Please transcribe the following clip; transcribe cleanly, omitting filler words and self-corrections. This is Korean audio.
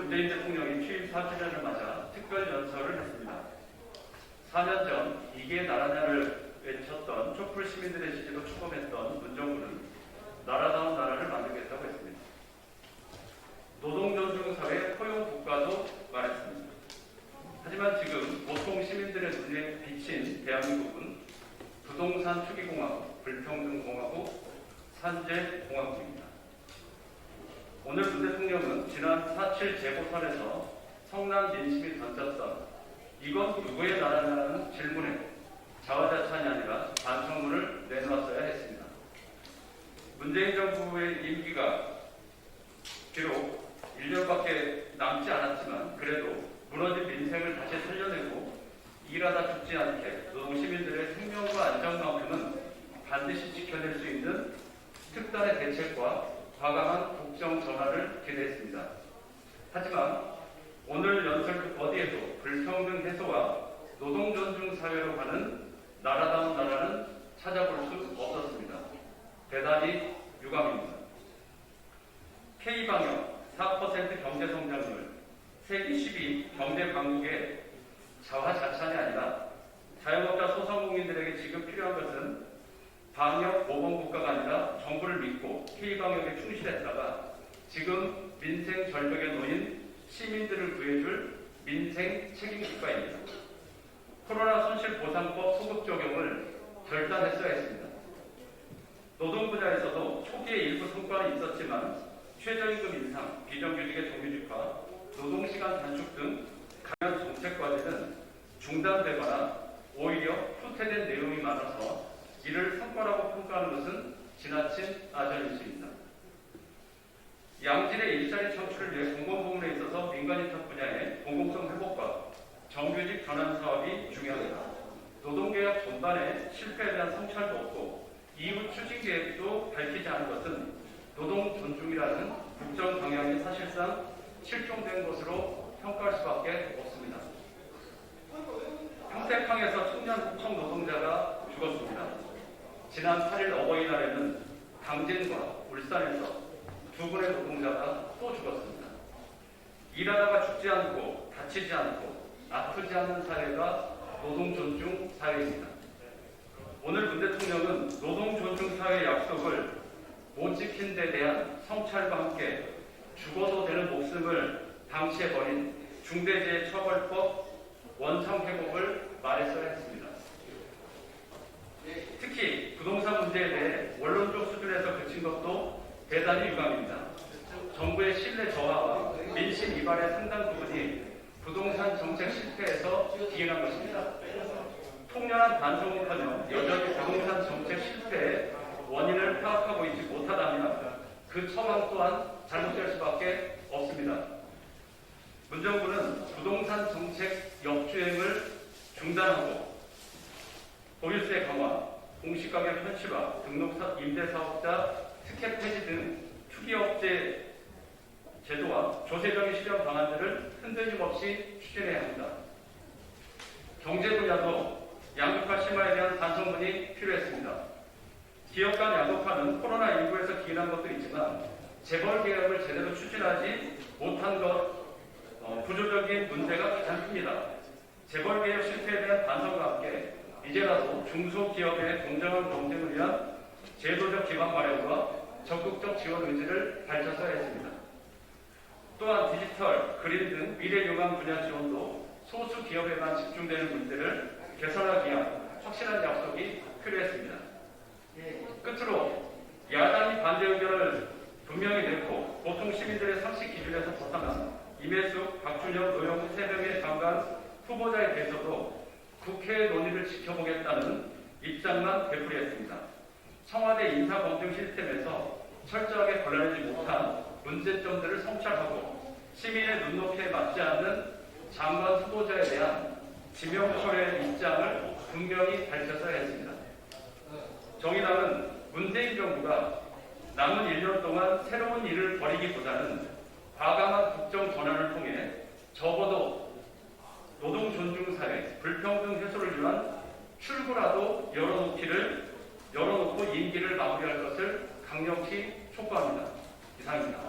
문재인 대통령이 취임 4주년을 맞아 특별 연설을 했습니다. 4년 전 이게 나라냐를 외쳤던 촛불 시민들의 지지로 출범했던 문정부는 나라다운 나라를 만들겠다고 했습니다. 노동존중사회 포용국가도 말했습니다. 하지만 지금 보통 시민들의 눈에 비친 대한민국은 부동산 투기공화국, 불평등공화국, 산재공화국입니다. 오늘 문 대통령은 지난 4.7 재보선에서 성남 민심이 던졌던 이건 누구의 나라냐는 질문에 자화자찬이 아니라 반성문을 내놓았어야 했습니다. 문재인 정부의 임기가 비록 1년밖에 남지 않았지만 그래도 무너진 민생을 다시 살려내고 일하다 죽지 않게 노동시민들의 생명과 안전만큼은 반드시 지켜낼 수 있는 특단의 대책과 과감한 국정 전환을 기대했습니다. 하지만 오늘 연설 그 어디에도 불평등 해소와 노동 존중 사회로 가는 나라다운 나라는 찾아볼 수 없었습니다. 대단히 유감입니다. K방역 4% 경제 성장률, 세계 10위 경제 강국의 자화자찬이 아니라 자영업자 소상공인들에게 지금 필요한 것은 방역 모범 국가가 아니라 정부를 믿고 K방역에 충실했다가 지금 민생 절벽에 놓인 시민들을 구해줄 민생 책임 국가입니다. 코로나 손실보상법 소급 적용을 결단했어야 했습니다. 노동 분야에서도 초기에 일부 성과는 있었지만 최저임금 인상, 비정규직의 정규직화, 노동시간 단축 등 강한 정책 과제는 중단되거나 오히려 후퇴된 내용이 많아서 이를 성과라고 평가하는 것은 지나친 아전인수입니다. 양질의 일자리 창출을 위해 공공부문에 있어서 민간인턴 분야의 공공성 회복과 정규직 전환 사업이 중요합니다. 노동개혁 전반에 실패에 대한 성찰도 없고 이후 추진 계획도 밝히지 않은 것은 노동 존중이라는 국정 방향이 사실상 실종된 것으로 평가할 수밖에 없습니다. 평택항에서 청년 구청 노동자가 죽었습니다. 지난 8일 어버이날에는 당진과 울산에서 두 분의 노동자가 또 죽었습니다. 일하다가 죽지 않고 다치지 않고 아프지 않는 사회가 노동 존중 사회입니다. 오늘 문 대통령은 노동 존중 사회의 약속을 못 지킨 데 대한 성찰과 함께 죽어도 되는 목숨을 방치해버린 중대재해처벌법 원상 회복을 말했어야 했습니다. 특히 부동산 문제에 대해 원론적 수준에서 그친 것도 대단히 유감입니다. 정부의 신뢰 저하와 민심 이발의 상당 부분이 부동산 정책 실패에서 기인한 것입니다. 통렬한 반성은커녕 여전히 부동산 정책 실패의 원인을 파악하고 있지 못하다면 그 처방 또한 잘못될 수밖에 없습니다. 문 정부는 부동산 정책 역주행을 중단하고 보유세 강화, 공시가격 현실화, 등록 임대사업자 특혜 폐지 등 투기업체 제도와 조세적인 실현 방안들을 흔들림 없이 추진해야 합니다. 경제 분야도 양극화 심화에 대한 반성문이 필요했습니다. 기업 간 양극화는 코로나19에서 기인한 것도 있지만 재벌 개혁을 제대로 추진하지 못한 것, 구조적인 문제가 가장 큽니다. 재벌 개혁 실패에 대한 반성과 함께 이제라도 중소기업의 공정한 경쟁을 위한 제도적 기반 마련과 적극적 지원 의지를 밝혔어야 했습니다. 또한 디지털, 그린 등 미래 용암 분야 지원도 소수 기업에만 집중되는 문제를 개선하기 위한 확실한 약속이 필요했습니다. 끝으로 야당이 반대 의견을 분명히 내고 보통 시민들의 상식 기준에서 벗어난 임혜숙, 박준영, 노영우 3명의 장관 후보자에 대해서도 국회의 논의를 지켜보겠다는 입장만 되풀이했습니다. 청와대 인사검증 시스템에서 철저하게 걸러내지 못한 문제점들을 성찰하고 시민의 눈높이에 맞지 않는 장관 후보자에 대한 지명철의 입장을 분명히 밝혔어야 했습니다. 정의당은 문재인 정부가 남은 1년 동안 새로운 일을 벌이기보다는 과감한 국정 전환을 통해 적어도 노동 존중 사회, 불평등 해소를 위한 출구라도 열어놓고 임기를 마무리할 것을 강력히 촉구합니다. 이상입니다.